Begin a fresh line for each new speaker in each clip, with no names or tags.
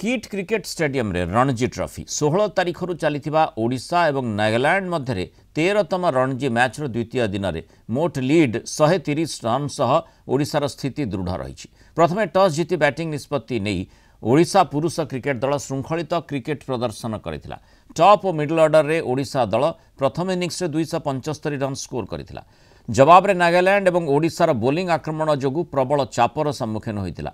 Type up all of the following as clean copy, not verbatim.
Kit cricket stadium रे Ranji trophy 16 तारीख रु चलीथिबा ओडिशा एवं नागालैंड मध्य 13तम रणजी मैच रो द्वितीय दिन में मोट लीड 130 रन सह ओडिशार स्थिति दृढ़ रही। प्रथमे टॉस जीति बैटिंग निष्पत्ति नहीं ओडिशा पुरुष क्रिकेट दल श्रृंखलित क्रिकेट प्रदर्शन करथिला। टॉप और मिडल ऑर्डर रे ओडिशा दल प्रथम इनिंग्स रे 275 रन स्कोर करथिला। जवाब रे नागालैंड एवं ओडिशार बोलिंग आक्रमण जोगु प्रबल चापर सम्मुखीन होइतिला।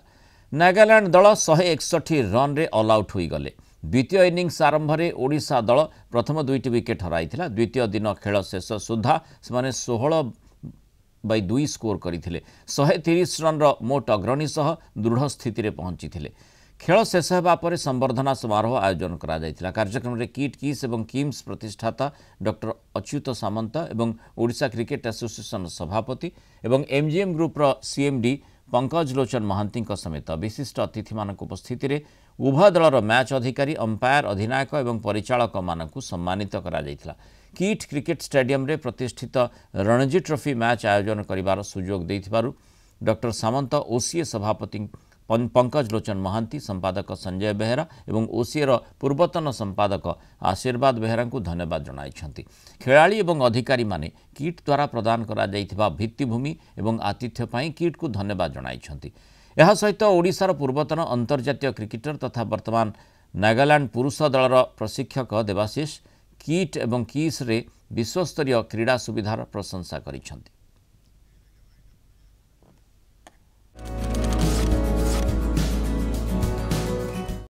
नागालैंड दल 161 रन रे ऑल आउट हो गले। द्वितीय इनिंग्स आरंभ में ओडिशा दल प्रथम 2टी विकेट हराइथिला। द्वितीय दिन खेल शेष सुधा से 16/2 स्कोर करथिले। 130 रन रो मोट अग्रणी सह दृढ़ स्थिति रे पहुंचीथिले। खेल शेष होगा पर संबर्धना समारोह आयोजन करा जायतिला। कार्यक्रम में किट किस एवं किम्स प्रतिष्ठाता डॉक्टर अच्युत सामंत एवं ओडिशा क्रिकेट एसोसिएशन सभापति एवं एमजीएम ग्रुप रो सीएमडी पंकज लोचन महांती समेत विशिष्ट अतिथि मानक उपस्थिति रे उभय दलर मैच अधिकारी अंपायर अधिनायक एवं परिचालक मानक सम्मानित करा जायतिला। किट क्रिकेट स्टेडियम रे प्रतिष्ठित रणजी ट्रॉफी मैच आयोजन करिवार सुजोग देथिबारु डॉक्टर सामंत ओसीए सभापति पंकज लोचन महांती संपादक संजय बेहेरा एवं ओसीएर पूर्वतन संपादक आशीर्वाद बेहेरा को धन्यवाद जणाइछंती। खेलाड़ी एवं अधिकारी माने किट द्वारा प्रदान करा जाइथिबा भित्तिभूमि एवं आतिथ्य पई किट को धन्यवाद जणाइछंती। एहा सहित ओडिशार पूर्वतन अंतर्जातीय क्रिकेटर तथा वर्तमान नागालैंड पुरुष दलर प्रशिक्षक देवाशीष किट एवं किस रे विश्वस्तरीय क्रीड़ा सुविधार प्रशंसा करिछंती।